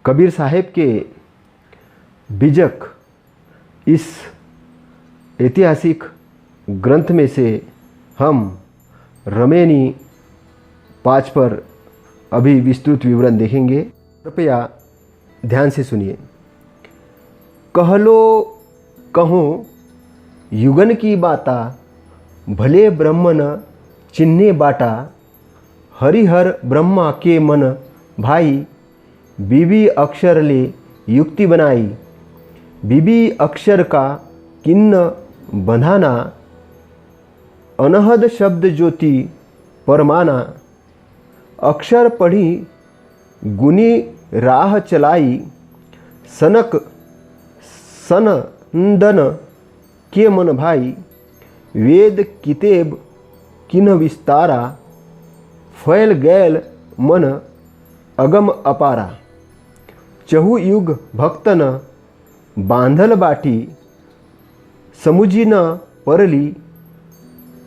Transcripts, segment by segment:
कबीर साहेब के बीजक इस ऐतिहासिक ग्रंथ में से हम रमेनी 5 पर अभी विस्तृत विवरण देखेंगे। कृपया ध्यान से सुनिए। कह लो कहो युगन की बाता, भले ब्रह्म न चिन्हे बाटा। हरिहर ब्रह्मा के मन भाई, बीबी अक्षर ले युक्ति बनाई। बीबी अक्षर का किन्न बंधाना, अनहद शब्द ज्योति परमाना। अक्षर पढ़ी गुनी राह चलाई, सनक सनंदन के मन भाई। वेद कितेब किन्ह विस्तारा, फैल गैल मन अगम अपारा। चहु युग भक्त न बांधल बाटी, समुझी न परली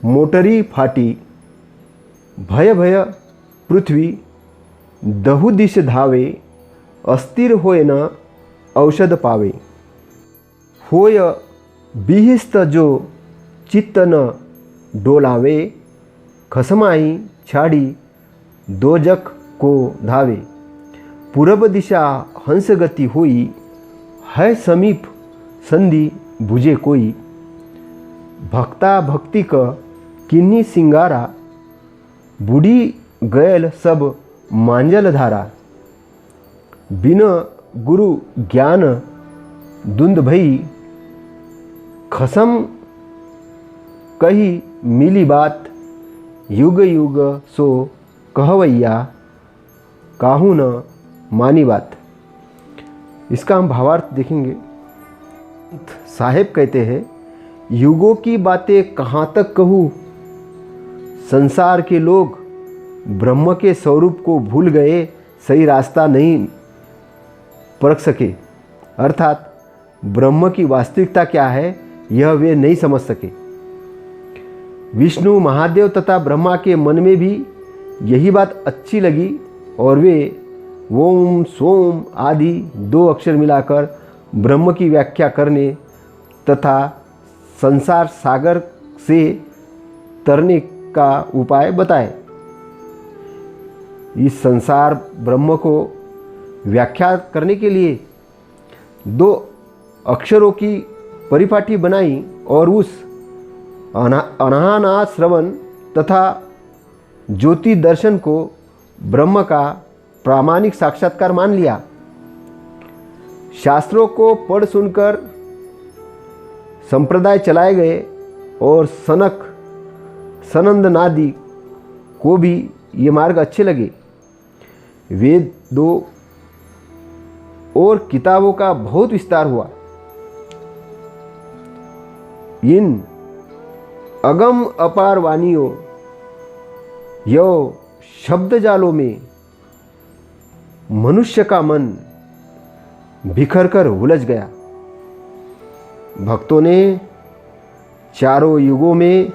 मोटरी फाटी। भय भय पृथ्वी दहु दिश धावे, अस्थिर होय न औषध पावे। होय बिहिस्त जो चित्त न डोलावे, खसमाई छाड़ी दोजक को धावे। पूरब दिशा हंस गति हुई, है समीप संधि बुझे कोई। भक्ता भक्ति क किन्नी सिंगारा, बूढ़ी गैल सब मांजल धारा। बिन गुरु ज्ञान दुंद भई, खसम कही मिली बात। युग युग सो कहवैया, काहू न मानी बात। इसका हम भावार्थ देखेंगे। साहेब कहते हैं, युगों की बातें कहाँ तक कहूँ। संसार के लोग ब्रह्म के स्वरूप को भूल गए, सही रास्ता नहीं परख सके। अर्थात ब्रह्म की वास्तविकता क्या है यह वे नहीं समझ सके। विष्णु महादेव तथा ब्रह्मा के मन में भी यही बात अच्छी लगी और वे ओम सोम आदि 2 अक्षर मिलाकर ब्रह्म की व्याख्या करने तथा संसार सागर से तरने का उपाय बताए। इस संसार ब्रह्म को व्याख्या करने के लिए 2 अक्षरों की परिपाटी बनाई और उस अनाहनाद श्रवण तथा ज्योति दर्शन को ब्रह्म का प्रामाणिक साक्षात्कार मान लिया। शास्त्रों को पढ़ सुनकर संप्रदाय चलाए गए और सनक सनंदनादि को भी ये मार्ग अच्छे लगे। वेदों और किताबों का बहुत विस्तार हुआ। इन अगम अपार वाणियों यो शब्द जालों में मनुष्य का मन बिखर कर उलझ गया। भक्तों ने चारों युगों में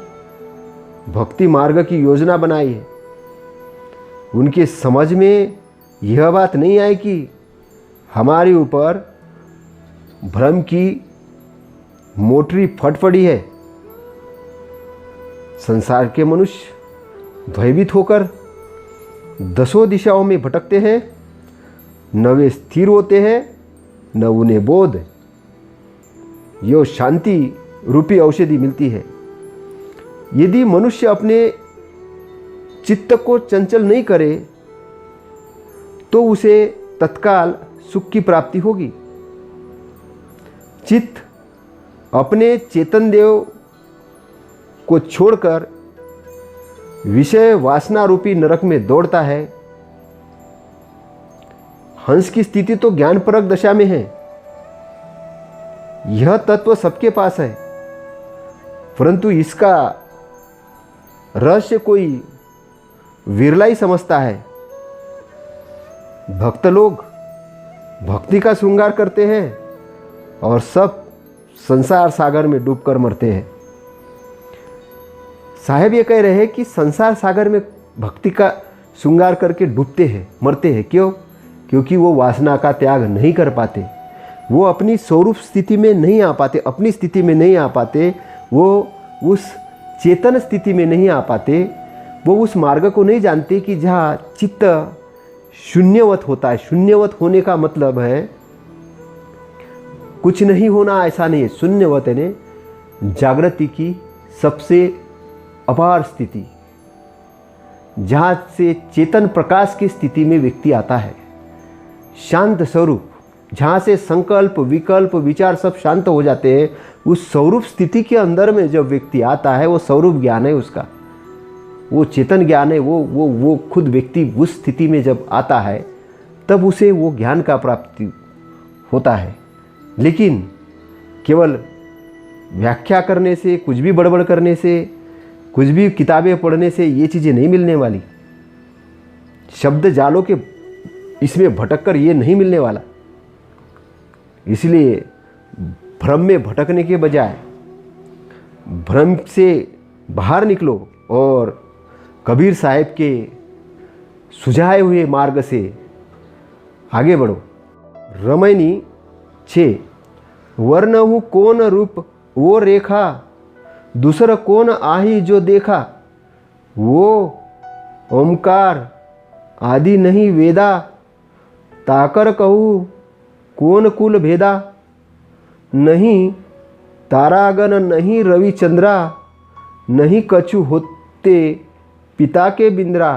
भक्ति मार्ग की योजना बनाई है। उनके समझ में यह बात नहीं आई कि हमारे ऊपर भ्रम की मोटरी फट पड़ी है। संसार के मनुष्य भयभीत होकर 10 दिशाओं में भटकते हैं, न वे स्थिर होते हैं न उन्हें बोध यो शांति रूपी औषधि मिलती है। यदि मनुष्य अपने चित्त को चंचल नहीं करे तो उसे तत्काल सुख की प्राप्ति होगी। चित्त अपने चेतन देव को छोड़कर विषय वासना रूपी नरक में दौड़ता है। हंस की स्थिति तो ज्ञानपरक दशा में है। यह तत्व सबके पास है, परंतु इसका रहस्य कोई विरला ही समझता है। भक्त लोग भक्ति का श्रृंगार करते हैं और सब संसार सागर में डूबकर मरते हैं। साहेब ये कह रहे हैं कि संसार सागर में भक्ति का श्रृंगार करके डूबते हैं, मरते हैं। क्यों? क्योंकि वो वासना का त्याग नहीं कर पाते, वो अपनी स्वरूप स्थिति में नहीं आ पाते, अपनी स्थिति में नहीं आ पाते, वो उस चेतन स्थिति में नहीं आ पाते, वो उस मार्ग को नहीं जानते कि जहाँ चित्त शून्यवत होता है। शून्यवत होने का मतलब है कुछ नहीं होना, ऐसा नहीं है। शून्यवत यानी जागृति की सबसे अपार स्थिति, जहाँ से चेतन प्रकाश की स्थिति में व्यक्ति आता है। शांत स्वरूप, जहाँ से संकल्प विकल्प विचार सब शांत हो जाते हैं, उस स्वरूप स्थिति के अंदर में जब व्यक्ति आता है, वो स्वरूप ज्ञान है उसका, वो चेतन ज्ञान है। वो खुद व्यक्ति उस स्थिति में जब आता है तब उसे वो ज्ञान का प्राप्ति होता है। लेकिन केवल व्याख्या करने से, कुछ भी बड़बड़ करने से, कुछ भी किताबें पढ़ने से ये चीज़ें नहीं मिलने वाली। शब्द जालों के इसमें भटक कर ये नहीं मिलने वाला। इसलिए भ्रम में भटकने के बजाय भ्रम से बाहर निकलो और कबीर साहब के सुझाए हुए मार्ग से आगे बढ़ो। रमैनी 6 वर्णहु कौन रूप वो रेखा, दूसरा कौन आही जो देखा, वो ओमकार आदि नहीं वेदा, ताकर कहू कौन कुल भेदा, नहीं तारागण नहीं रवि चंद्रा, नहीं कछु होते पिता के बिंद्रा,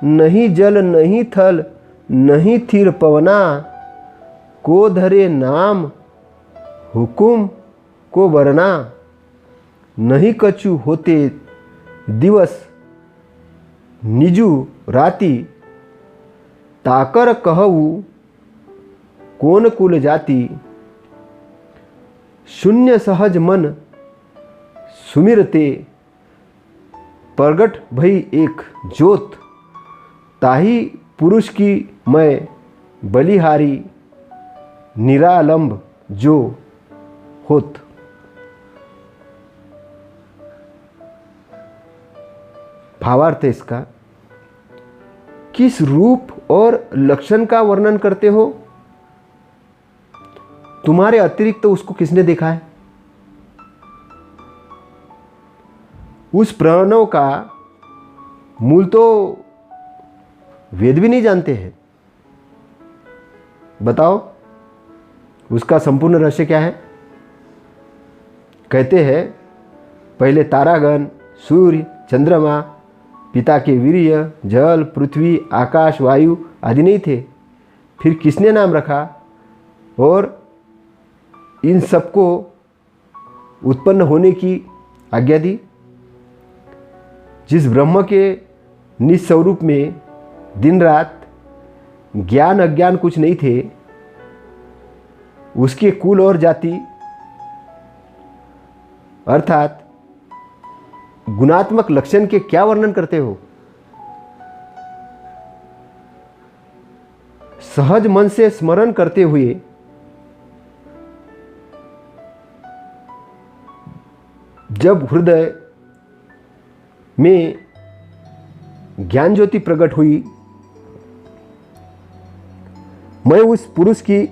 नहीं जल नहीं थल नहीं थिर पवना, को धरे नाम हुकुम को वरना, नहीं कछु होते दिवस निजु राति, ताकर कहू कौन कुल जाति, शून्य सहज मन सुमिरते, प्रगट भई एक ज्योत, ताही पुरुष की मैं बलिहारी, निरालंब जो होत। भावार्थ है इसका, किस रूप और लक्षण का वर्णन करते हो? तुम्हारे अतिरिक्त तो उसको किसने देखा है? उस प्रणव का मूल तो वेद भी नहीं जानते हैं। बताओ उसका संपूर्ण रहस्य क्या है? कहते हैं पहले तारागण, सूर्य, चंद्रमा, पिता के वीर्य, जल, पृथ्वी, आकाश, वायु आदि नहीं थे। फिर किसने नाम रखा और इन सबको उत्पन्न होने की आज्ञा दी? जिस ब्रह्म के निस्वरूप में दिन रात ज्ञान अज्ञान कुछ नहीं थे, उसके कुल और जाति अर्थात गुणात्मक लक्षण के क्या वर्णन करते हो? सहज मन से स्मरण करते हुए जब हृदय में ज्ञान ज्योति प्रकट हुई, मैं उस पुरुष की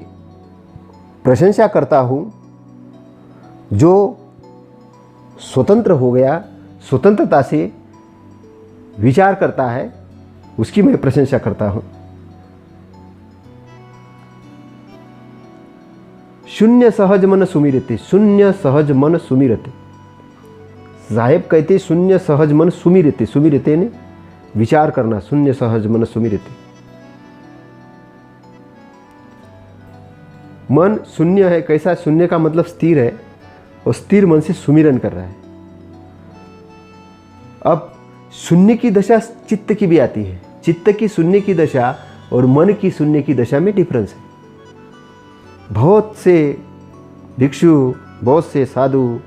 प्रशंसा करता हूँ जो स्वतंत्र हो गया, स्वतंत्रता से विचार करता है, उसकी मैं प्रशंसा करता हूँ। शून्य सहज मन सुमिरते, शून्य सहज मन सुमिरते। साहेब कहते शून्य सहज मन सुमिरते, सुमिरते ने विचार करना, शून्य सहज मन सुमिरते। मन शून्य है, कैसा शून्य का मतलब स्थिर है, और स्थिर मन से सुमिरन कर रहा है। अब शून्य की दशा चित्त की भी आती है। चित्त की शून्य की दशा और मन की शून्य की दशा में डिफरेंस है। बहुत से भिक्षु, बहुत से साधु,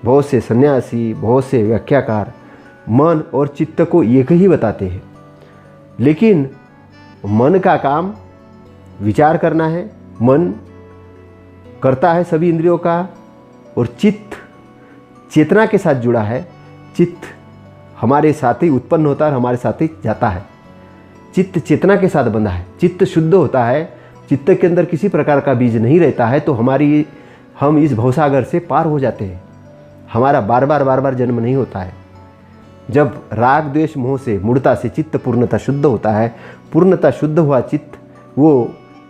बहुत से सन्यासी, बहुत से व्याख्याकार मन और चित्त को एक ही बताते हैं, लेकिन मन का काम विचार करना है, मन करता है सभी इंद्रियों का, और चित्त चेतना के साथ जुड़ा है। चित्त हमारे साथ ही उत्पन्न होता है और हमारे साथ ही जाता है। चित्त चेतना के साथ बंधा है, चित्त शुद्ध होता है, चित्त के अंदर किसी प्रकार का बीज नहीं रहता है, तो हम इस भवसागर से पार हो जाते हैं। हमारा बार बार जन्म नहीं होता है। जब राग द्वेष मोह से मूढ़ता से चित्त पूर्णतः शुद्ध होता है, पूर्णतः शुद्ध हुआ चित्त वो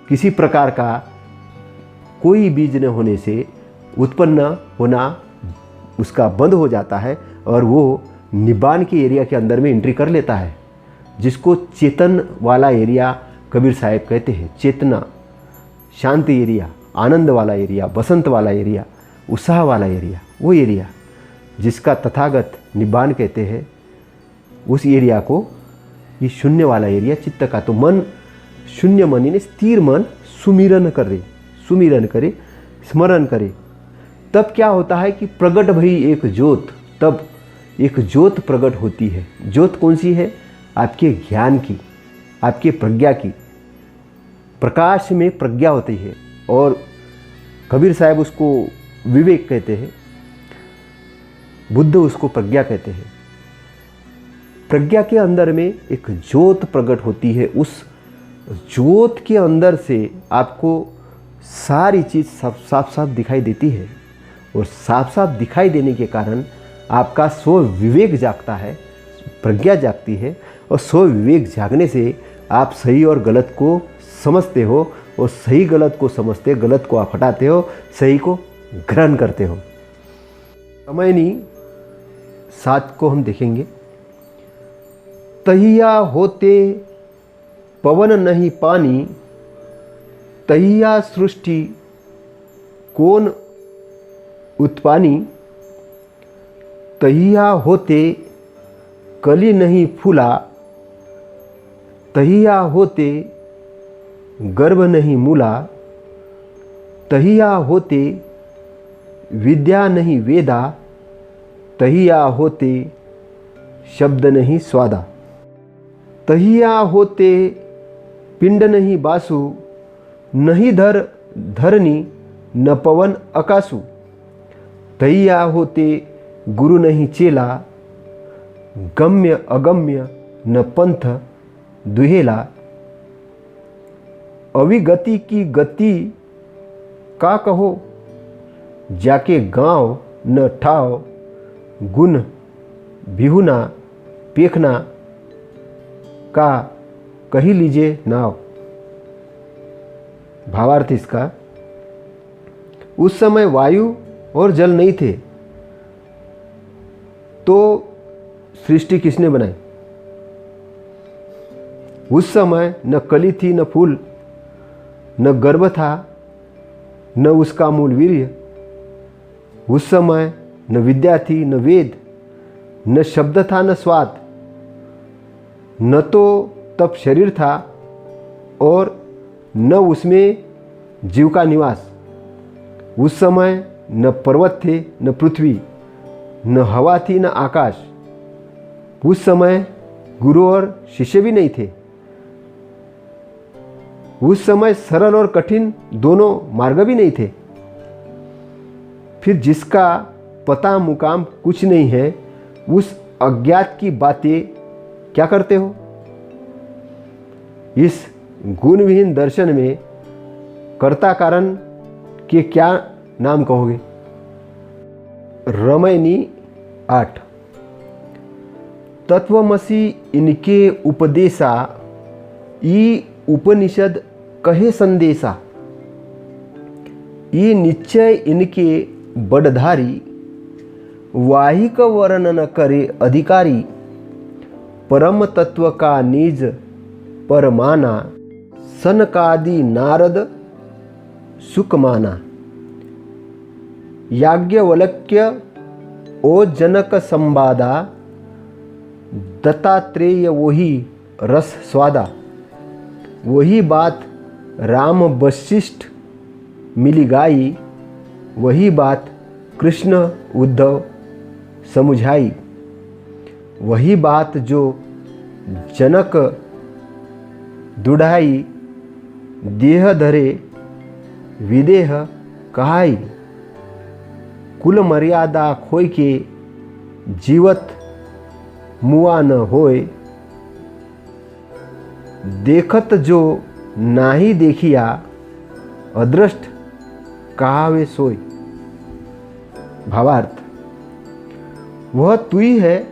किसी प्रकार का कोई बीज न होने से उत्पन्न होना उसका बंद हो जाता है और वो निब्बान के एरिया के अंदर में एंट्री कर लेता है, जिसको चेतन वाला एरिया कबीर साहब कहते हैं। चेतना, शांति एरिया, आनंद वाला एरिया, बसंत वाला एरिया, उत्साह वाला एरिया, वो एरिया जिसका तथागत निब्बान कहते हैं, उस एरिया को ये शून्य वाला एरिया चित्त का। तो मन शून्य मन यानी स्थिर मन सुमिरन करे, स्मरण करे, तब क्या होता है कि प्रगट भई एक ज्योत, तब एक ज्योत प्रकट होती है। ज्योत कौन सी है? आपके ज्ञान की, आपके प्रज्ञा की। प्रकाश में प्रज्ञा होती है और कबीर साहब उसको विवेक कहते हैं, बुद्ध उसको प्रज्ञा कहते हैं। प्रज्ञा के अंदर में एक ज्योत प्रकट होती है। उस ज्योत के अंदर से आपको सारी चीज़ साफ साफ दिखाई देती है और साफ साफ दिखाई देने के कारण आपका स्व विवेक जागता है, प्रज्ञा जागती है और स्व विवेक जागने से आप सही और गलत को समझते हो और सही गलत को समझते, गलत को आप हटाते हो, सही को ग्रहण करते हो। समयनी 7 को हम देखेंगे। तहिया होते पवन नहीं पानी, तहिया सृष्टि कौन उत्पानी, तहिया होते कली नहीं फूला, तहिया होते गर्भ नहीं मूला, तहिया होते विद्या नहीं वेदा, तहिया होते शब्द नहीं स्वादा, तहिया होते पिंड नहीं बासु, नहीं धरनी न पवन आकाशु, तहिया होते गुरु नहीं चेला, गम्य अगम्य न पंथ दुहेला, अविगति की गति का कहो, जाके गाँव न ठाव, गुण बिहुना पेखना का कही लीजिए नाव। भावार्थ इसका, उस समय वायु और जल नहीं थे तो सृष्टि किसने बनाई? उस समय न कली थी, न फूल, न गर्भ था, न उसका मूल वीर्य। उस समय न विद्या थी, न वेद, न शब्द था, न स्वाद, न तो तब शरीर था और न उसमें जीव का निवास। उस समय न पर्वत थे, न पृथ्वी, न हवा थी, न आकाश। उस समय गुरु और शिष्य भी नहीं थे। उस समय सरल और कठिन दोनों मार्ग भी नहीं थे। फिर जिसका पता मुकाम कुछ नहीं है, उस अज्ञात की बातें क्या करते हो? इस गुणविहीन दर्शन में कर्ता कारण के क्या नाम कहोगे? रमयनी 8। तत्वमसि इनके उपदेशा, ई उपनिषद कहे संदेशा, ई निश्चय इनके बड़धारी, वाहिक वर्णन करे अधिकारी, परम तत्व का निज परमाना, सनकादि नारद सुकमाना। याज्ञवल्क्य ओ जनक संवादा, दत्तात्रेय वही रस स्वादा। वही बात राम वशिष्ठ मिली गाई, वही बात कृष्ण उद्धव समुझाई। वही बात जो जनक दुढ़ाई, देह धरे विदेह कहाई। कुल मर्यादा खोय के जीवत मुआ न होय, देखत जो नाही देखिया, अदृष्ट कहावे सोय। भावार्थ, वह तू ही है,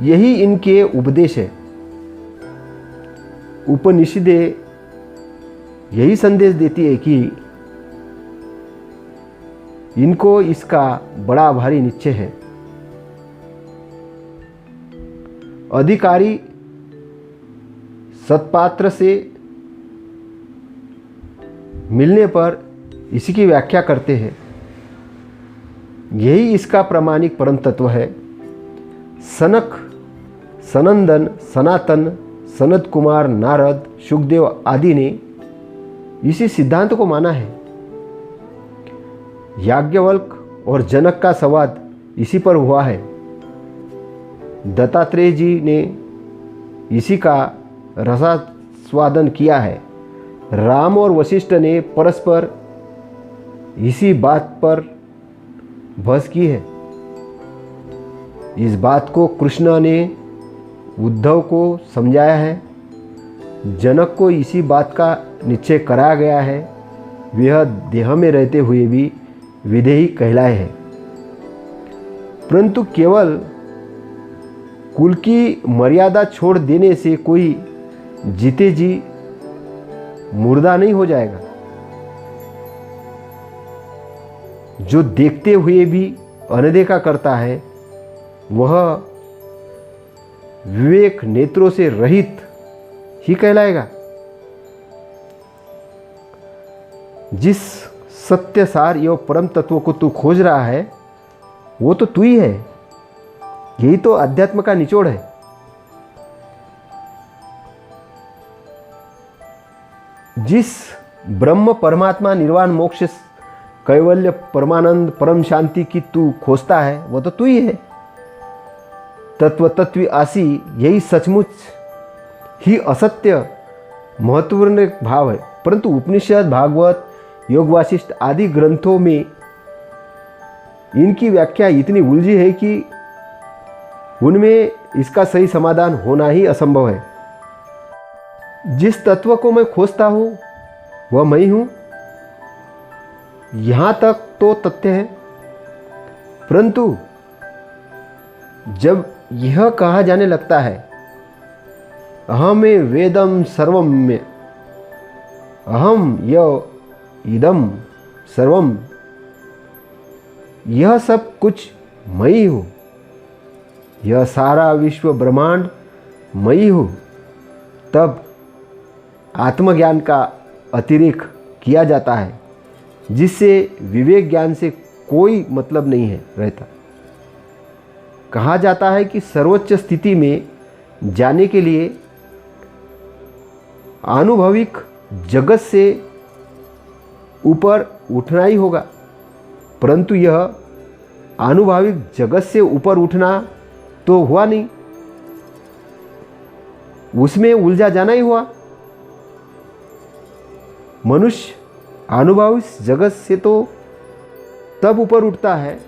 यही इनके उपदेश है। उपनिषदें यही संदेश देती है कि इनको इसका बड़ा भारी निश्चय है। अधिकारी सत्पात्र से मिलने पर इसी की व्याख्या करते हैं। यही इसका प्रामाणिक परम तत्व है। सनक, सनंदन, सनातन, सनत कुमार, नारद, शुकदेव आदि ने इसी सिद्धांत को माना है। याज्ञवल्क और जनक का संवाद इसी पर हुआ है। दत्तात्रेय जी ने इसी का रसास्वादन किया है। राम और वशिष्ठ ने परस्पर इसी बात पर बहस की है। इस बात को कृष्ण ने उद्धव को समझाया है। जनक को इसी बात का निश्चय कराया गया है। वह देह में रहते हुए भी विधेयी कहलाए हैं, परंतु केवल कुल की मर्यादा छोड़ देने से कोई जीते जी मुर्दा नहीं हो जाएगा। जो देखते हुए भी अनदेखा करता है वह विवेक नेत्रों से रहित ही कहलाएगा। जिस सत्य सार एवं परम तत्व को तू खोज रहा है वो तो तू ही है। यही तो अध्यात्म का निचोड़ है। जिस ब्रह्म परमात्मा निर्वाण मोक्ष कैवल्य परमानंद परम शांति की तू खोजता है वो तो तू ही है। तत्व तत्वी आसी यही सचमुच ही असत्य महत्वपूर्ण भाव है, परंतु उपनिषद, भागवत, योग वासिष्ठ आदि ग्रंथों में इनकी व्याख्या इतनी उलझी है कि उनमें इसका सही समाधान होना ही असंभव है। जिस तत्व को मैं खोजता हूँ वह मैं ही हूँ, यहाँ तक तो तथ्य है। परंतु जब यह कहा जाने लगता है अहम वेदम सर्वम में, अहम य इदम सर्वम, यह सब कुछ मैं ही हूँ, यह सारा विश्व ब्रह्मांड मैं ही हूँ, तब आत्मज्ञान का अतिरेक किया जाता है, जिससे विवेक ज्ञान से कोई मतलब नहीं है रहता। कहा जाता है कि सर्वोच्च स्थिति में जाने के लिए आनुभविक जगत से ऊपर उठना ही होगा, परंतु यह आनुभविक जगत से ऊपर उठना तो हुआ नहीं, उसमें उलझा जाना ही हुआ। मनुष्य अनुभविक जगत से तो तब ऊपर उठता है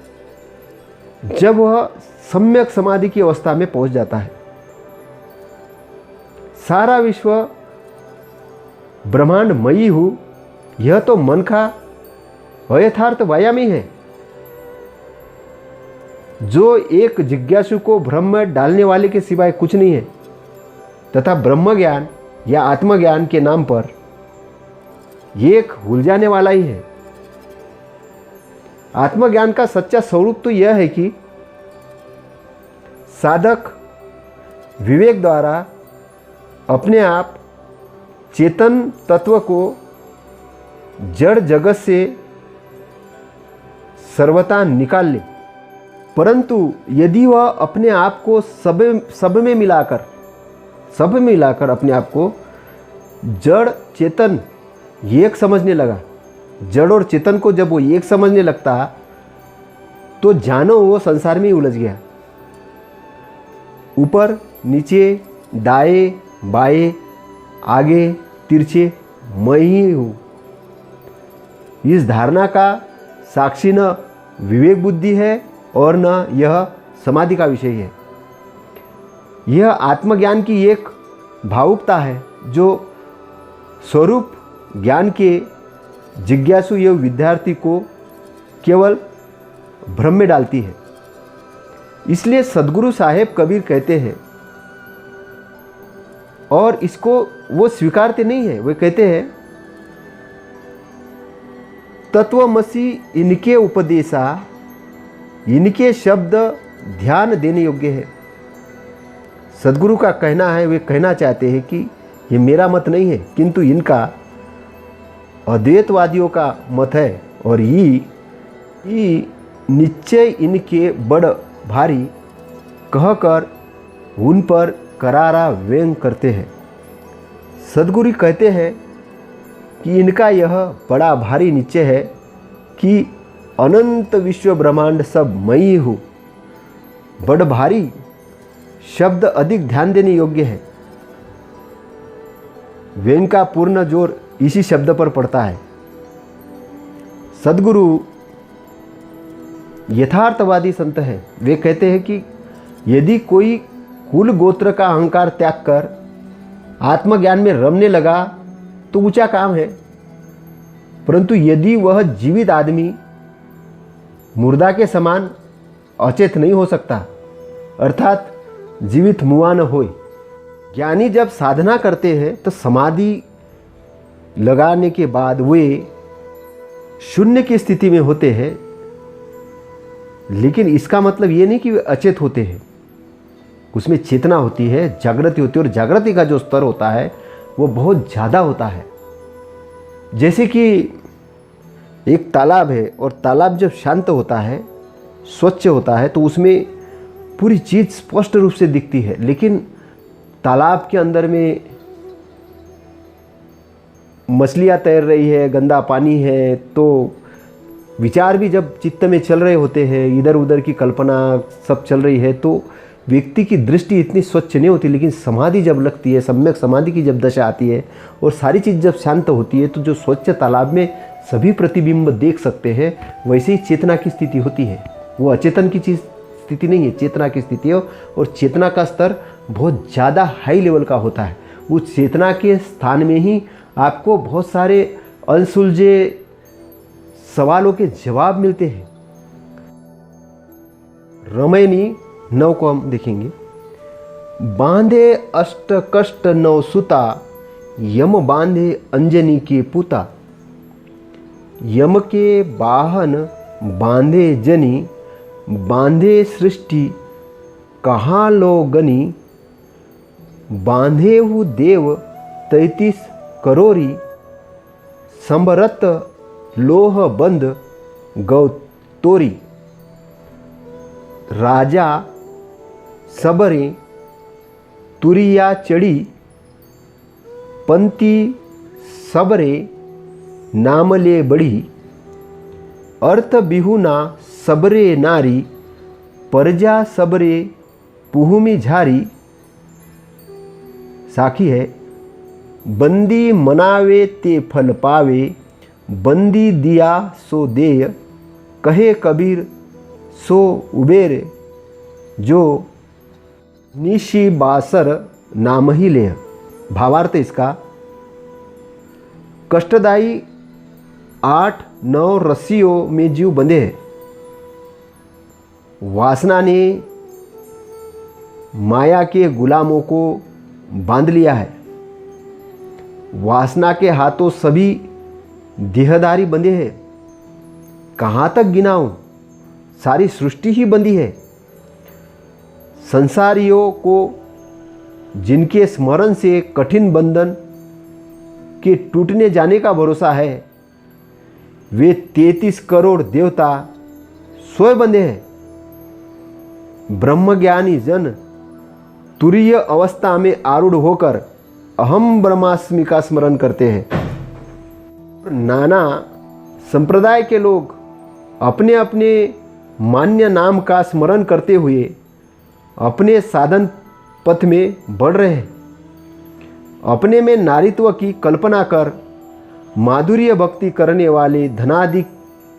जब वह सम्यक समाधि की अवस्था में पहुंच जाता है। सारा विश्व ब्रह्मांड मयी हूँ, यह तो मन का अयथार्थ व्यायामी है, जो एक जिज्ञासु को भ्रम में डालने वाले के सिवाय कुछ नहीं है, तथा ब्रह्म ज्ञान या आत्मज्ञान के नाम पर एक उलझाने वाला ही है। आत्मज्ञान का सच्चा स्वरूप तो यह है कि साधक विवेक द्वारा अपने आप चेतन तत्व को जड़ जगत से सर्वथा निकाल ले। परंतु यदि वह अपने आप को सब में मिलाकर अपने आप को जड़ चेतन एक समझने लगा, जड़ और चेतन को जब वो एक समझने लगता तो जानो वो संसार में ही उलझ गया। ऊपर नीचे, दाएं बाएं, आगे तिरछे मैं ही हूँ, इस धारणा का साक्षी न विवेक बुद्धि है और न यह समाधि का विषय है। यह आत्मज्ञान की एक भावुकता है जो स्वरूप ज्ञान के जिज्ञासु एवं विद्यार्थी को केवल भ्रम में डालती है। इसलिए सद्गुरु साहेब कबीर कहते हैं, और इसको वो स्वीकारते नहीं है, वे कहते हैं तत्वमसी इनके उपदेशा, इनके शब्द ध्यान देने योग्य है। सद्गुरु का कहना है, वे कहना चाहते हैं कि ये मेरा मत नहीं है, किंतु इनका अद्वैतवादियों का मत है, और ये निश्चय इनके बड़ भारी कहकर उन पर करारा व्यंग करते हैं। सद्गुरु कहते हैं कि इनका यह बड़ा भारी निश्चय है कि अनंत विश्व ब्रह्मांड सब मैं ही हूँ। बड़ भारी शब्द अधिक ध्यान देने योग्य है। व्यंग का पूर्ण जोर इसी शब्द पर पड़ता है। सद्गुरु यथार्थवादी संत है। वे कहते हैं कि यदि कोई कुल गोत्र का अहंकार त्याग कर आत्मज्ञान में रमने लगा तो ऊंचा काम है, परंतु यदि वह जीवित आदमी मुर्दा के समान अचेत नहीं हो सकता, अर्थात जीवित मुआ न होए। ज्ञानी जब साधना करते हैं तो समाधि लगाने के बाद वे शून्य की स्थिति में होते हैं, लेकिन इसका मतलब ये नहीं कि वे अचेत होते हैं। उसमें चेतना होती है, जागृति होती है, और जागृति का जो स्तर होता है वो बहुत ज़्यादा होता है। जैसे कि एक तालाब है, और तालाब जब शांत होता है, स्वच्छ होता है, तो उसमें पूरी चीज़ स्पष्ट रूप से दिखती है। लेकिन तालाब के अंदर में मछलियाँ तैर रही है, गंदा पानी है, तो विचार भी जब चित्त में चल रहे होते हैं, इधर उधर की कल्पना सब चल रही है, तो व्यक्ति की दृष्टि इतनी स्वच्छ नहीं होती। लेकिन समाधि जब लगती है, सम्यक समाधि की जब दशा आती है और सारी चीज़ जब शांत होती है, तो जो स्वच्छ तालाब में सभी प्रतिबिंब देख सकते हैं, वैसे ही चेतना की स्थिति होती है। वो अचेतन की चीज़ स्थिति नहीं है, चेतना की स्थिति है, और चेतना का स्तर बहुत ज़्यादा हाई लेवल का होता है। उस चेतना के स्थान में ही आपको बहुत सारे अनसुलझे सवालों के जवाब मिलते हैं। रमैनी 9 को हम देखेंगे। बांधे अष्ट कष्ट 9 सुता, यम बांधे अंजनी के पुता। यम के वाहन बांधे जनी, बांधे सृष्टि कहाँ लो गनी। बांधे हु देव 33 करोरी, संभरत लोह बंद गौतोरी। राजा सबरे तुरिया चढ़ी, पंती सबरे नामले बड़ी। अर्थ बिहुना सबरे नारी, परजा सबरे पुहुमी झारी। साखी है, बंदी मनावे ते फल पावे, बंदी दिया सो देय। कहे कबीर सो उबेर, जो निशी बासर नाम ही ले। भावार्थ इसका, कष्टदायी 8-9 रस्सियों में जीव बंधे हैं। वासना ने माया के गुलामों को बांध लिया है। वासना के हाथों सभी देहधारी बंधे हैं। कहाँ तक गिनाऊं, सारी सृष्टि ही बंधी है। संसारियों को जिनके स्मरण से कठिन बंधन के टूटने जाने का भरोसा है, वे 33 करोड़ देवता स्वयं बंधे हैं। ब्रह्मज्ञानी जन तुरीय अवस्था में आरूढ़ होकर अहम ब्रह्मास्मि का स्मरण करते हैं। नाना संप्रदाय के लोग अपने अपने मान्य नाम का स्मरण करते हुए अपने साधन पथ में बढ़ रहे हैं। अपने में नारीत्व की कल्पना कर माधुर्य भक्ति करने वाले धनादि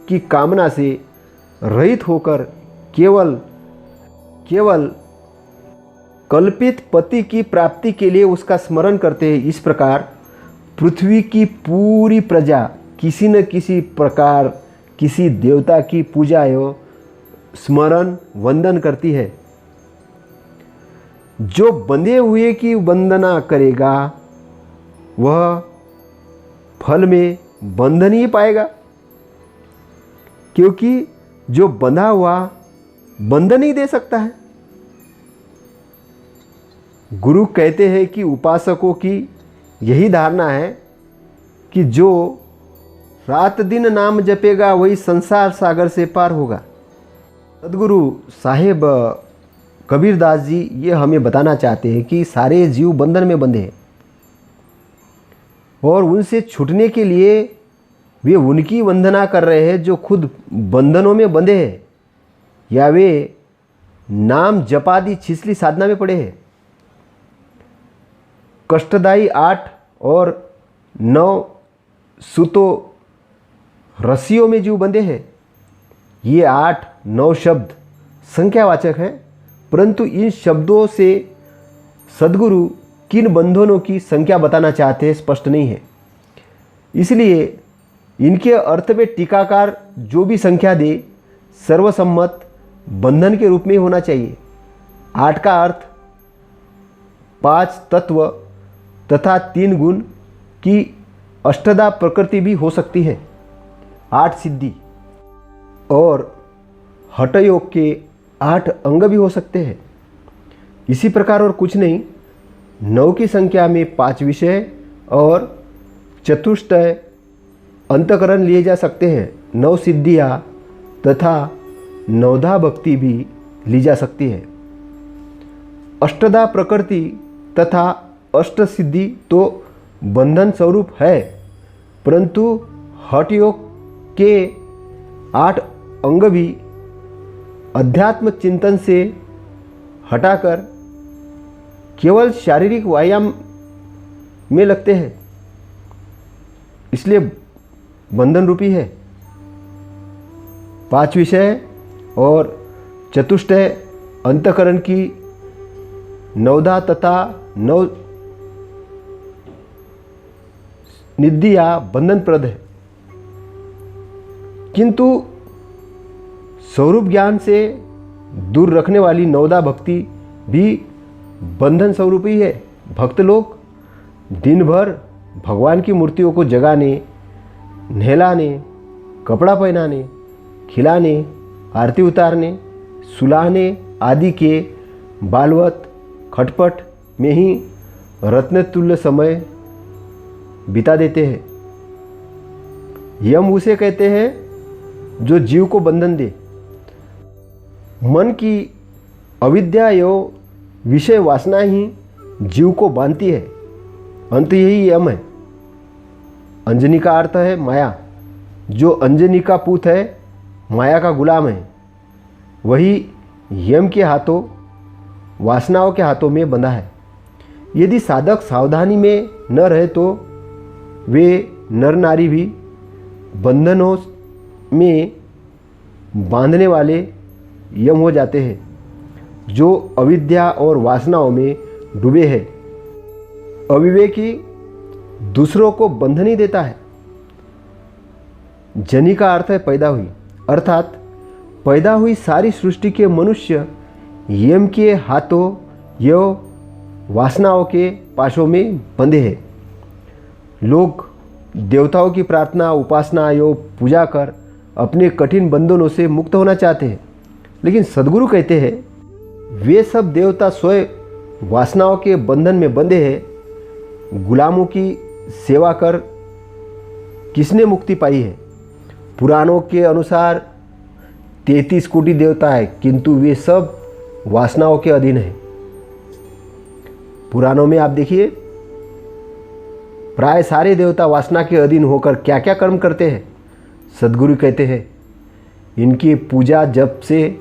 की कामना से रहित होकर केवल कल्पित पति की प्राप्ति के लिए उसका स्मरण करते हैं। इस प्रकार पृथ्वी की पूरी प्रजा किसी न किसी प्रकार किसी देवता की पूजा एवं स्मरण वंदन करती है। जो बंधे हुए की वंदना करेगा वह फल में बंधन ही पाएगा, क्योंकि जो बंधा हुआ बंधन ही दे सकता है। गुरु कहते हैं कि उपासकों की यही धारणा है कि जो रात दिन नाम जपेगा वही संसार सागर से पार होगा। सदगुरु साहेब कबीरदास जी ये हमें बताना चाहते हैं कि सारे जीव बंधन में बंधे हैं और उनसे छूटने के लिए वे उनकी वंदना कर रहे हैं जो खुद बंधनों में बंधे हैं या वे नाम जपादि छिछली साधना में पड़े हैं। कष्टदायी 8 और 9 सुतो रस्सियों में जीव बंधे हैं। ये 8-9 शब्द संख्यावाचक है, परंतु इन शब्दों से सद्गुरु किन बंधनों की संख्या बताना चाहते हैं स्पष्ट नहीं है। इसलिए इनके अर्थ में टीकाकार जो भी संख्या दे सर्वसम्मत बंधन के रूप में होना चाहिए। 8 का अर्थ 5 तत्व तथा 3 गुण की अष्टदा प्रकृति भी हो सकती है। 8 सिद्धि और हठयोग के 8 अंग भी हो सकते हैं। इसी प्रकार और कुछ नहीं। 9 की संख्या में 5 विषय और चतुष्टय अंतकरण लिए जा सकते हैं। 9 सिद्धियाँ तथा 9धा भक्ति भी ली जा सकती है। अष्टदा प्रकृति तथा अष्ट सिद्धि तो बंधन स्वरूप है, परंतु हठ योग के 8 अंग भी अध्यात्म चिंतन से हटाकर केवल शारीरिक व्यायाम में लगते हैं, इसलिए बंधन रूपी है। 5 विषय और चतुष्टय अंतकरण की 9धा तथा 9 निधिया बंधनप्रद है, किंतु स्वरूप ज्ञान से दूर रखने वाली 9धा भक्ति भी बंधन स्वरूप ही है। भक्त लोग दिन भर भगवान की मूर्तियों को जगाने, नहलाने, कपड़ा पहनाने, खिलाने, आरती उतारने, सुलाने आदि के बालवत खटपट में ही रत्नतुल्य समय बिता देते हैं। यम उसे कहते हैं जो जीव को बंधन दे। मन की अविद्या एवं विषय वासना ही जीव को बांधती है। अंत यही यम है। अंजनी का अर्थ है माया। जो अंजनी का पूत है माया का गुलाम है, वही यम के हाथों वासनाओं के हाथों में बंधा है। यदि साधक सावधानी में न रहे तो वे नर नारी भी बंधनों में बांधने वाले यम हो जाते हैं जो अविद्या और वासनाओं में डूबे हैं। अविवेकी दूसरों को बंधन ही देता है। जनी का अर्थ है पैदा हुई, अर्थात पैदा हुई सारी सृष्टि के मनुष्य यम के हाथों एवं वासनाओं के पाशों में बंधे हैं। लोग देवताओं की प्रार्थना, उपासना एवं पूजा कर अपने कठिन बंधनों से मुक्त होना चाहते हैं, लेकिन सद्गुरु कहते हैं वे सब देवता स्वयं वासनाओं के बंधन में बंधे हैं। गुलामों की सेवा कर किसने मुक्ति पाई है? पुराणों के अनुसार 33 कोटि देवता है, किंतु वे सब वासनाओं के अधीन हैं। पुराणों में आप देखिए प्राय सारे देवता वासना के अधीन होकर क्या क्या कर्म करते हैं। सद्गुरु कहते हैं इनकी पूजा जप से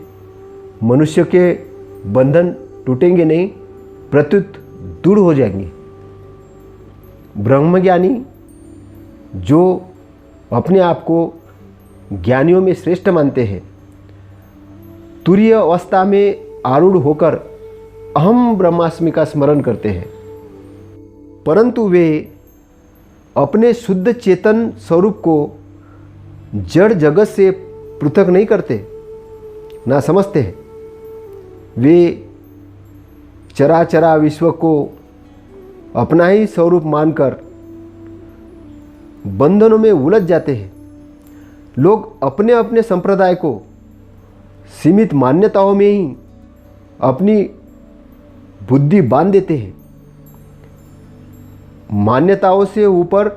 मनुष्य के बंधन टूटेंगे नहीं, प्रत्युत दूर हो जाएंगे। ब्रह्मज्ञानी जो अपने आप को ज्ञानियों में श्रेष्ठ मानते हैं, तुरीय अवस्था में आरूढ़ होकर अहम ब्रह्मास्मि का स्मरण करते हैं, परंतु वे अपने शुद्ध चेतन स्वरूप को जड़ जगत से पृथक नहीं करते, ना समझते हैं। वे चराचरा विश्व को अपना ही स्वरूप मानकर बंधनों में उलझ जाते हैं। लोग अपने अपने संप्रदाय को सीमित मान्यताओं में ही अपनी बुद्धि बांध देते हैं। मान्यताओं से ऊपर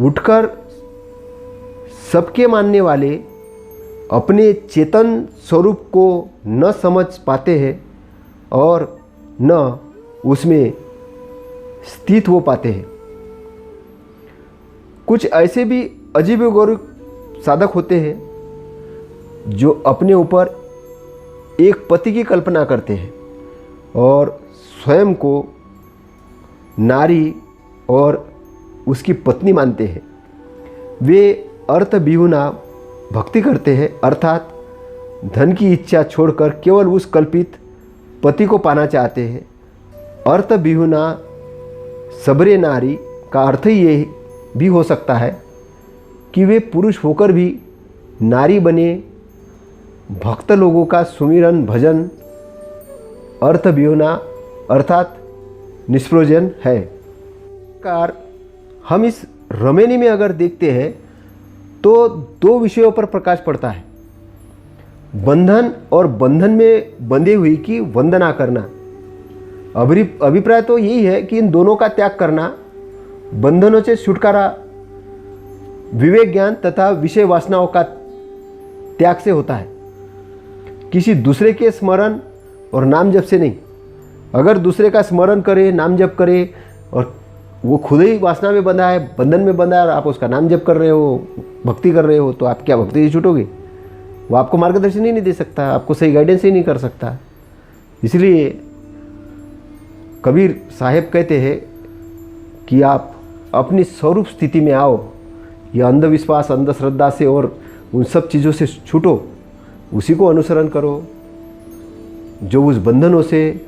उठकर सबके मानने वाले अपने चेतन स्वरूप को न समझ पाते हैं और न उसमें स्थित हो पाते हैं। कुछ ऐसे भी अजीबोगरीब साधक होते हैं जो अपने ऊपर एक पति की कल्पना करते हैं और स्वयं को नारी और उसकी पत्नी मानते हैं। वे अर्थ विहुना भक्ति करते हैं, अर्थात धन की इच्छा छोड़कर केवल उस कल्पित पति को पाना चाहते हैं। अर्थ विहुना सबरे नारी का अर्थ ये भी हो सकता है कि वे पुरुष होकर भी नारी बने, भक्त लोगों का सुमिरन भजन अर्थ विहुना अर्थात निष्प्रयोजन है। कार हम इस रमेनी में अगर देखते हैं तो दो विषयों पर प्रकाश पड़ता है, बंधन और बंधन में बंधे हुई की वंदना करना। अभिप्राय तो यही है कि इन दोनों का त्याग करना, बंधनों से छुटकारा विवेक ज्ञान तथा विषय वासनाओं का त्याग से होता है, किसी दूसरे के स्मरण और नाम जप से नहीं। अगर दूसरे का स्मरण करे, नाम जप करे और वो खुद ही वासना में बंधा है, बंधन में बंधा है और आप उसका नाम जप कर रहे हो, भक्ति कर रहे हो, तो आप क्या भक्ति से छूटोगे? वो आपको मार्गदर्शन ही नहीं दे सकता, आपको सही गाइडेंस ही नहीं कर सकता। इसलिए कबीर साहेब कहते हैं कि आप अपनी स्वरूप स्थिति में आओ, यह अंधविश्वास अंधश्रद्धा से और उन सब चीज़ों से छूटो, उसी को अनुसरण करो जो उस बंधनों से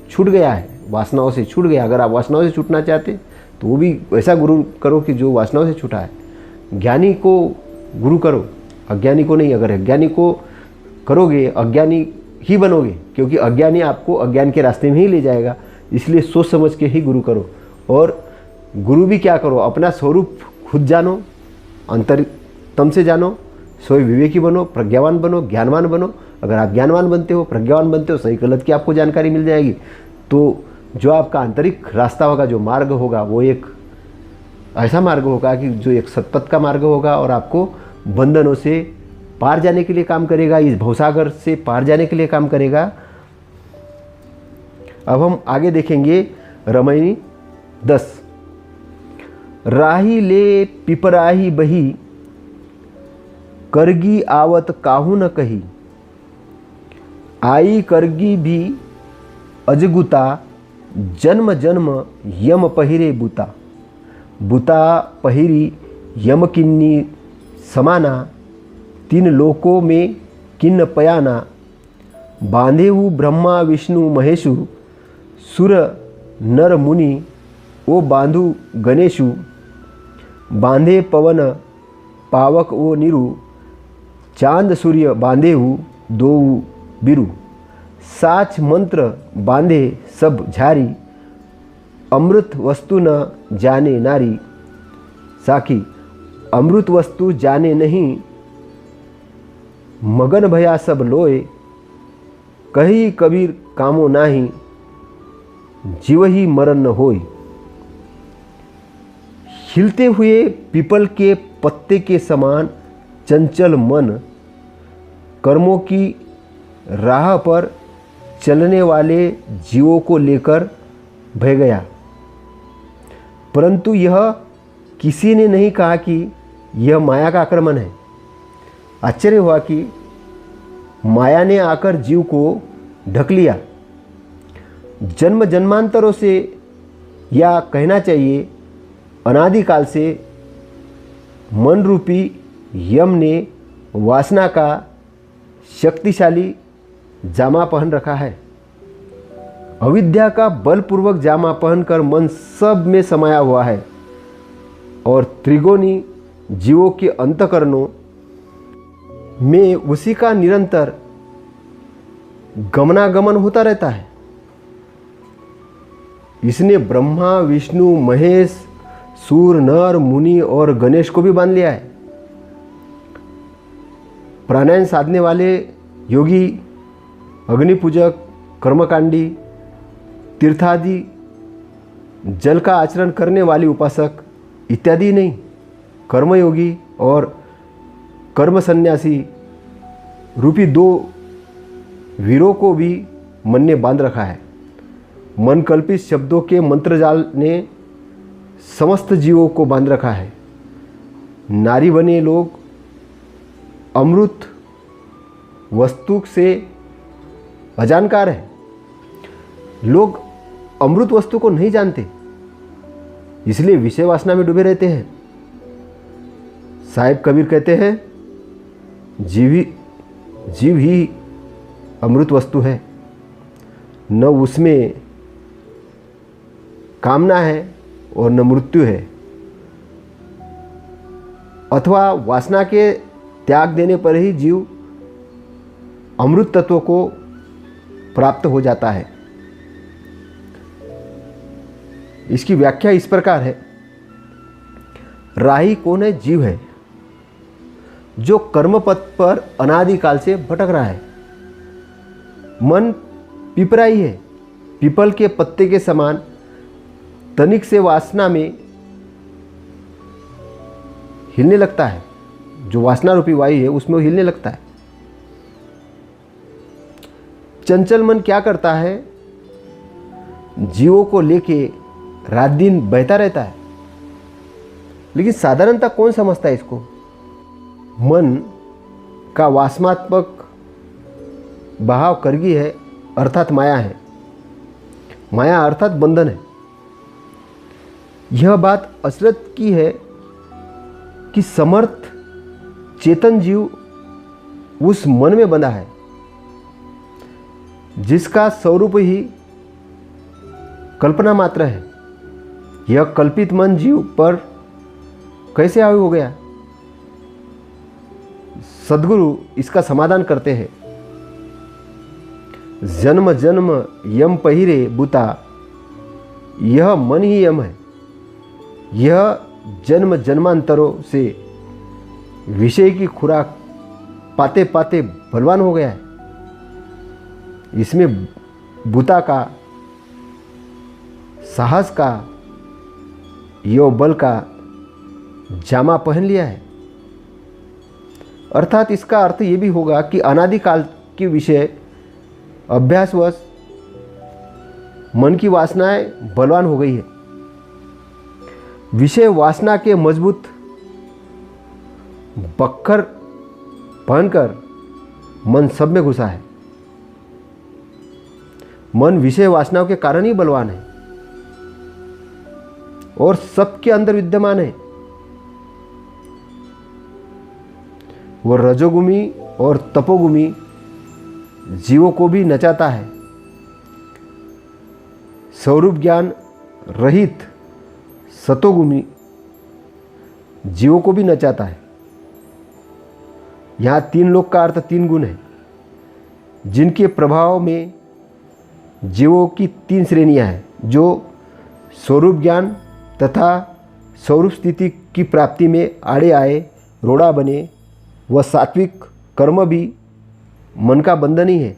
छूट गया है, वासनाओं से छूट गया। अगर आप वासनाओं से छूटना चाहते तो वो भी वैसा गुरु करो कि जो वासनाओं से छूटा है। ज्ञानी को गुरु करो, अज्ञानी को नहीं। अगर अज्ञानी को करोगे अज्ञानी ही बनोगे, क्योंकि अज्ञानी आपको अज्ञान के रास्ते में ही ले जाएगा। इसलिए सोच समझ के ही गुरु करो। और गुरु भी क्या करो, अपना स्वरूप खुद जानो, अंतरतम से जानो, स्वयं विवेकी बनो, प्रज्ञावान बनो, ज्ञानवान बनो। अगर आप ज्ञानवान बनते हो, प्रज्ञावान बनते हो, सही गलत की आपको जानकारी मिल जाएगी, तो जो आपका आंतरिक रास्ता होगा, जो मार्ग होगा, वो एक ऐसा मार्ग होगा कि जो एक सतपथ का मार्ग होगा और आपको बंधनों से पार जाने के लिए काम करेगा, इस भवसागर से पार जाने के लिए काम करेगा। अब हम आगे देखेंगे रमैनी 10। राही ले पिपराही बही, करगी आवत काहू न कही। आई करगी भी अजगुता, जन्म जन्म यम पहिरे बुता। बुता पहिरी यम किन्नी समाना, तीन लोकों में किन्न पयाना। बांधेहु ब्रह्मा विष्णु महेशु, सुर नर मुनि ओ बांधु गणेशु। बांधे पवन पावक ओ निरु, चांद सूर्य बांधेहु दो बिरु। साच मंत्र बांधे सब झारी, अमृत वस्तु न जाने नारी। साखी अमृत वस्तु जाने नहीं, मगन भया सब लोए। कही कबीर कामो नाही, जीव ही मरण न होय। हिलते हुए पीपल के पत्ते के समान चंचल मन, कर्मों की राह पर चलने वाले जीवों को लेकर बह गया। परंतु यह किसी ने नहीं कहा कि यह माया का आक्रमण है। आश्चर्य हुआ कि माया ने आकर जीव को ढक लिया। जन्म जन्मांतरों से, या कहना चाहिए अनादिकाल से, मन रूपी यम ने वासना का शक्तिशाली जामा पहन रखा है। अविद्या का बलपूर्वक जामा पहनकर मन सब में समाया हुआ है और त्रिगुणी जीवों के अंतःकरणों में उसी का निरंतर गमनागमन होता रहता है। इसने ब्रह्मा, विष्णु, महेश, सूर, नर, मुनि और गणेश को भी बांध लिया है। प्राणायाम साधने वाले योगी, अग्निपूजक, कर्मकांडी, तीर्थादि, जल का आचरण करने वाली उपासक इत्यादि नहीं, कर्मयोगी और कर्म सन्यासी रूपी दो वीरों को भी मन ने बांध रखा है। मन कल्पित शब्दों के मंत्रजाल ने समस्त जीवों को बांध रखा है। नारी बने लोग अमृत वस्तु से अजानकार है। लोग अमृत वस्तु को नहीं जानते, इसलिए विषय वासना में डूबे रहते हैं। साहिब कबीर कहते हैं, जीव ही अमृत वस्तु है, न उसमें कामना है और न मृत्यु है। अथवा वासना के त्याग देने पर ही जीव अमृत तत्व को प्राप्त हो जाता है। इसकी व्याख्या इस प्रकार है, राही कौन है? जीव है, जो कर्मपथ पर अनादिकाल से भटक रहा है। मन पिपराई है, पीपल के पत्ते के समान तनिक से वासना में हिलने लगता है। जो वासना रूपी वायु है उसमें वो हिलने लगता है। चंचल मन क्या करता है? जीवों को लेके रात दिन बहता रहता है, लेकिन साधारणतः कौन समझता है इसको? मन का वासनात्मक बहाव करगी है, अर्थात माया है। माया अर्थात बंधन है। यह बात अचरज की है कि समर्थ चेतन जीव उस मन में बंधा है जिसका स्वरूप ही कल्पना मात्र है। यह कल्पित मन जीव पर कैसे हावी हो गया? सद्गुरु इसका समाधान करते हैं। जन्म जन्म यम पहिरे बुता, यह मन ही यम है। यह जन्म जन्मांतरों से विषय की खुराक पाते पाते बलवान हो गया है। इसमें बुता का, साहस का, यो बल का जामा पहन लिया है। अर्थात इसका अर्थ ये भी होगा कि अनादिकाल के विषय अभ्यासवश मन की वासनाएं बलवान हो गई है। विषय वासना के मजबूत बक्खर पहनकर मन सब में घुसा है। मन विषय वासनाओं के कारण ही बलवान है और सबके अंदर विद्यमान है। वह रजोगुमी और तपोगुमी जीवों को भी नचाता है। स्वरूप ज्ञान रहित सतोगुमी जीवों को भी नचाता है। यहाँ तीन लोक का अर्थ तीन गुण है, जिनके प्रभाव में जीवों की तीन श्रेणियां हैं, जो स्वरूप ज्ञान तथा स्वरूप स्थिति की प्राप्ति में आड़े आए, रोड़ा बने। वह सात्विक कर्म भी मन का बंधन ही है।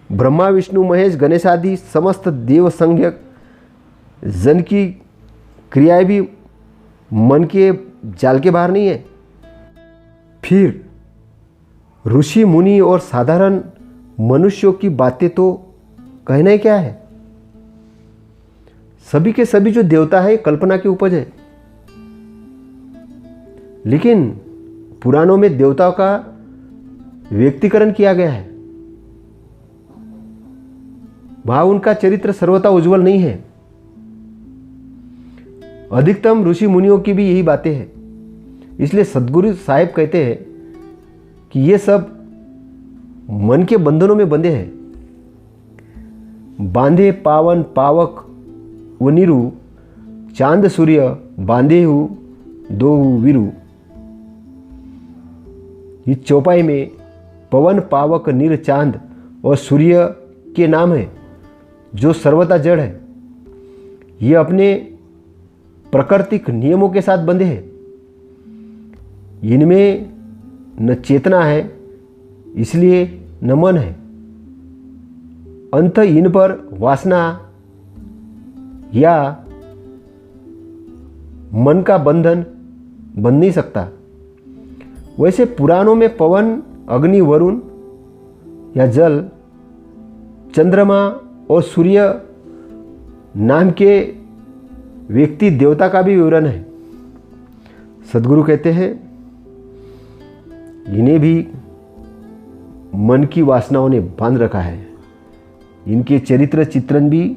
ब्रह्मा, विष्णु, महेश, गणेश आदि समस्त देव संज्ञक जन की क्रियाएं भी मन के जाल के बाहर नहीं है। फिर ऋषि मुनि और साधारण मनुष्यों की बातें तो कहना ही क्या है। सभी के सभी जो देवता है कल्पना की उपज है, लेकिन पुराणों में देवताओं का व्यक्तिकरण किया गया है। वहां उनका चरित्र सर्वथा उज्जवल नहीं है। अधिकतम ऋषि मुनियों की भी यही बातें हैं। इसलिए सद्गुरु साहिब कहते हैं कि ये सब मन के बंधनों में बंधे हैं। बांधे पावन पावक वो नीरू, चांद सूर्य बांधे हु दो वीरू। इस चौपाई में पवन पावक नीर चांद और सूर्य के नाम है जो सर्वथा जड़ है। ये अपने प्राकृतिक नियमों के साथ बंधे हैं। इनमें न चेतना है, इसलिए न मन है। अंत इन पर वासना या मन का बंधन बंध नहीं सकता। वैसे पुराणों में पवन, अग्नि, वरुण या जल, चंद्रमा और सूर्य नाम के व्यक्ति देवता का भी विवरण है। सद्गुरु कहते हैं इन्हें भी मन की वासनाओं ने बांध रखा है। इनके चरित्र चित्रण भी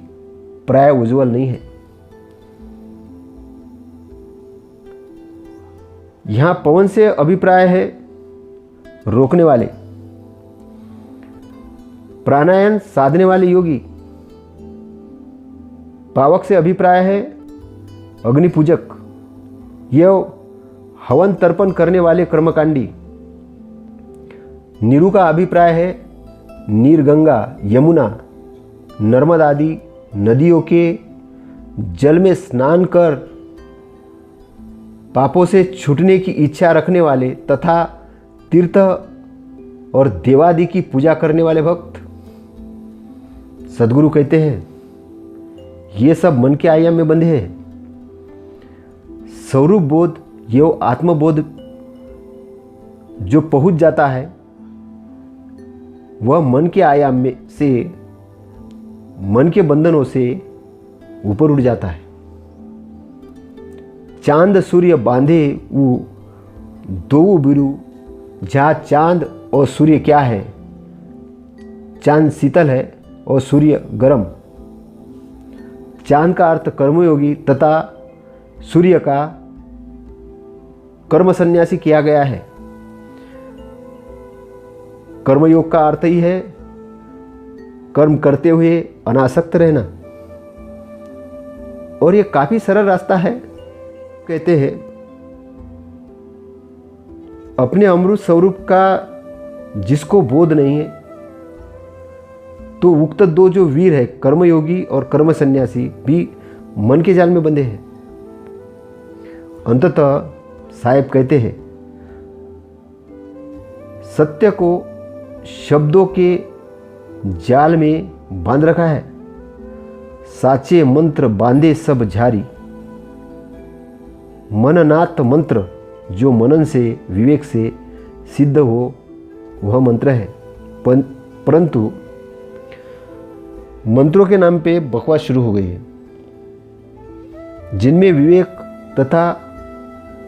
प्राय उज्जवल नहीं है। यहां पवन से अभिप्राय है रोकने वाले, प्राणायाम साधने वाले योगी। पावक से अभिप्राय है अग्नि पूजक, यह हवन तर्पण करने वाले कर्मकांडी। नीरू का अभिप्राय है नीर, गंगा, यमुना, नर्मदा आदि नदियों के जल में स्नान कर पापों से छूटने की इच्छा रखने वाले तथा तीर्थ और देवादि की पूजा करने वाले भक्त। सद्गुरु कहते हैं ये सब मन के आयाम में बंधे हैं। स्वरूप बोध एवं आत्मबोध जो पहुंच जाता है वह मन के आयाम में से, मन के बंधनों से ऊपर उठ जाता है। चांद सूर्य बांधे वो दो बिरु, जहाँ चांद और सूर्य क्या है? चांद शीतल है और सूर्य गर्म। चांद का अर्थ कर्मयोगी तथा सूर्य का कर्म सन्यासी किया गया है। कर्मयोग का अर्थ ही है कर्म करते हुए अनासक्त रहना, और ये काफी सरल रास्ता है। कहते हैं अपने अमृत स्वरूप का जिसको बोध नहीं है, तो उक्त दो जो वीर है कर्मयोगी और कर्म सन्यासी भी मन के जाल में बंधे हैं। अंततः साहेब कहते हैं सत्य को शब्दों के जाल में बांध रखा है, साचे मंत्र बांधे सब झारी। मननाथ मंत्र जो मनन से विवेक से सिद्ध हो वह मंत्र है। परंतु मंत्रों के नाम पे बकवास शुरू हो गई है, जिनमें विवेक तथा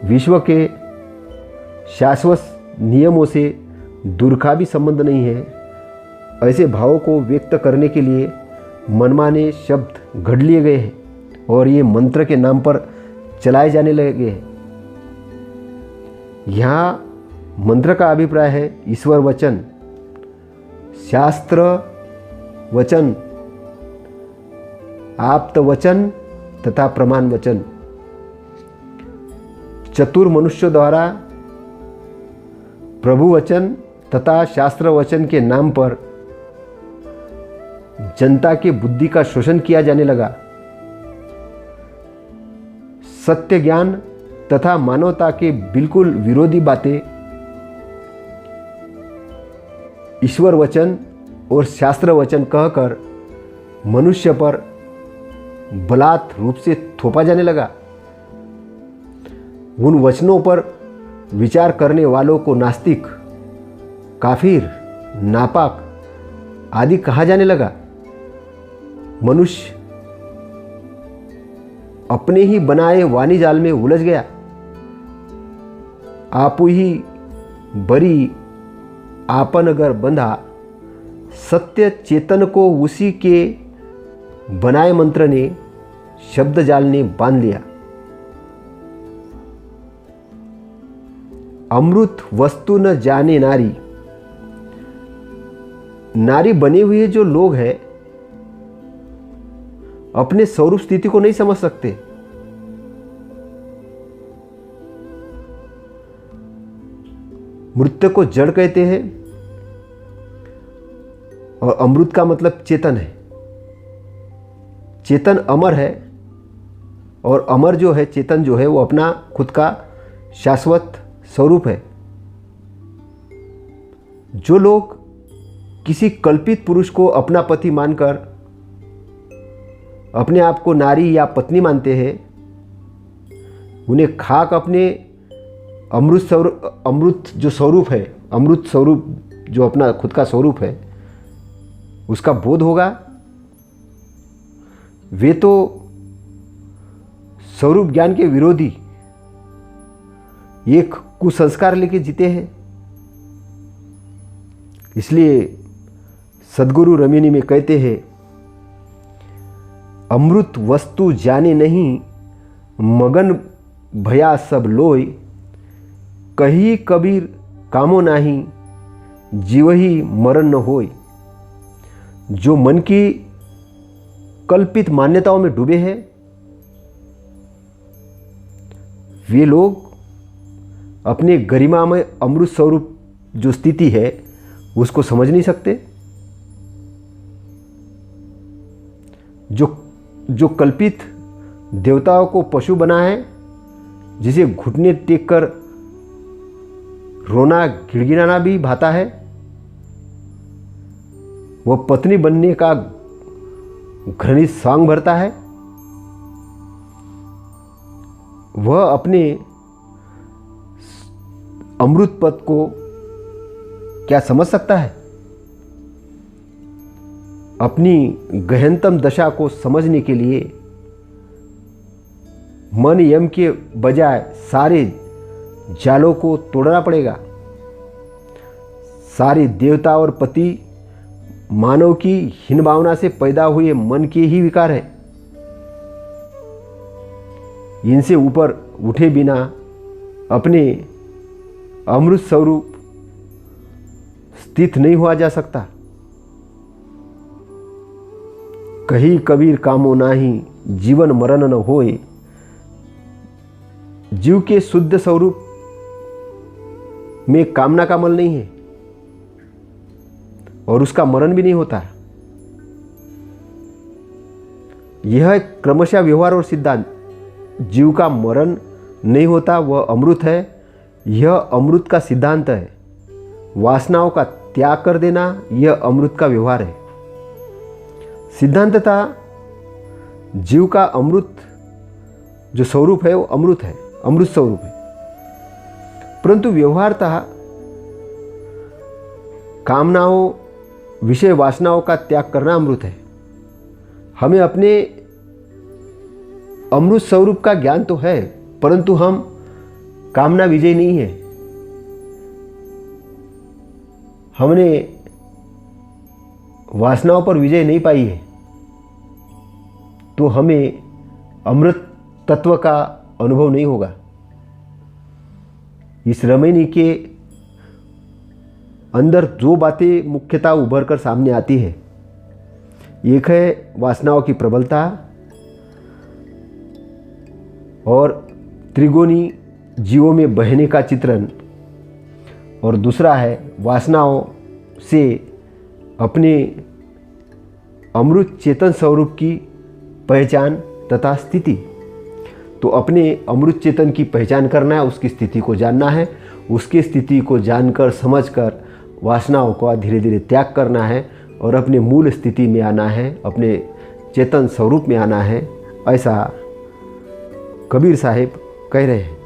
विश्व के शाश्वत नियमों से दूर का भी संबंध नहीं है। ऐसे भावों को व्यक्त करने के लिए मनमाने शब्द घड़ लिए गए हैं और ये मंत्र के नाम पर चलाए जाने लगे हैं। यहाँ मंत्र का अभिप्राय है ईश्वर वचन, शास्त्र वचन, आप्त वचन तथा प्रमाण वचन। चतुर मनुष्यों द्वारा प्रभु वचन तथा शास्त्र वचन के नाम पर जनता के बुद्धि का शोषण किया जाने लगा। सत्य ज्ञान तथा मानवता के बिल्कुल विरोधी बातें ईश्वर वचन और शास्त्र वचन कहकर मनुष्य पर बलात् रूप से थोपा जाने लगा। उन वचनों पर विचार करने वालों को नास्तिक, काफिर, नापाक आदि कहा जाने लगा। मनुष्य अपने ही बनाए वाणी जाल में उलझ गया। आपु ही बरी आपन अगर बंधा, सत्य चेतन को उसी के बनाए मंत्र ने, शब्द जाल ने बांध लिया। अमृत वस्तु न जाने नारी, नारी बने हुए जो लोग हैं अपने स्वरूप स्थिति को नहीं समझ सकते। मृत्यु को जड़ कहते हैं और अमृत का मतलब चेतन है। चेतन अमर है और अमर जो है, चेतन जो है, वो अपना खुद का शाश्वत स्वरूप है। जो लोग किसी कल्पित पुरुष को अपना पति मानकर अपने आप को नारी या पत्नी मानते हैं, उन्हें खाक अपने अमृत जो स्वरूप है, अमृत स्वरूप जो अपना खुद का स्वरूप है, उसका बोध होगा। वे तो स्वरूप ज्ञान के विरोधी एक कुसंस्कार लेके जीते हैं। इसलिए सद्गुरु रमिनी में कहते हैं, अमृत वस्तु जाने नहीं, मगन भया सब लोय, कही कबीर कामो नाही, जीवही मरण न होय। जो मन की कल्पित मान्यताओं में डूबे हैं, वे लोग अपने गरिमा में अमृत स्वरूप जो स्थिति है उसको समझ नहीं सकते। जो कल्पित देवताओं को पशु बना है, जिसे घुटने टेक कर रोना गिड़गिड़ाना भी भाता है, वह पत्नी बनने का घृणित सांग भरता है, वह अपने अमृत पद को क्या समझ सकता है? अपनी गहनतम दशा को समझने के लिए मन यम के बजाय सारे जालों को तोड़ना पड़ेगा। सारे देवता और पति मानव की हीन भावना से पैदा हुए मन के ही विकार है। इनसे ऊपर उठे बिना अपने अमृत स्वरूप स्थित नहीं हुआ जा सकता। कही कबीर कामो नाही, जीवन मरण न होए। जीव के शुद्ध स्वरूप में कामना का मल नहीं है और उसका मरण भी नहीं होता। यह क्रमशः व्यवहार और सिद्धांत। जीव का मरण नहीं होता, वह अमृत है। यह अमृत का सिद्धांत है। वासनाओं का त्याग कर देना, यह अमृत का व्यवहार है। सिद्धांतता जीव का अमृत जो स्वरूप है वो अमृत है, अमृत स्वरूप है। परंतु व्यवहारतः कामनाओं, विषय वासनाओं का त्याग करना अमृत है। हमें अपने अमृत स्वरूप का ज्ञान तो है, परंतु हम कामना विजय नहीं है। हमने वासनाओं पर विजय नहीं पाई है, तो हमें अमृत तत्व का अनुभव नहीं होगा। इस रमैनी के अंदर दो बातें मुख्यतः उभर कर सामने आती है। एक है वासनाओं की प्रबलता और त्रिगुणी जीवों में बहने का चित्रण, और दूसरा है वासनाओं से अपने अमृत चेतन स्वरूप की पहचान तथा स्थिति। तो अपने अमृत चेतन की पहचान करना है, उसकी स्थिति को जानना है, उसकी स्थिति को जानकर समझकर वासनाओं का धीरे धीरे त्याग करना है और अपने मूल स्थिति में आना है, अपने चेतन स्वरूप में आना है। ऐसा कबीर साहिब कह रहे हैं।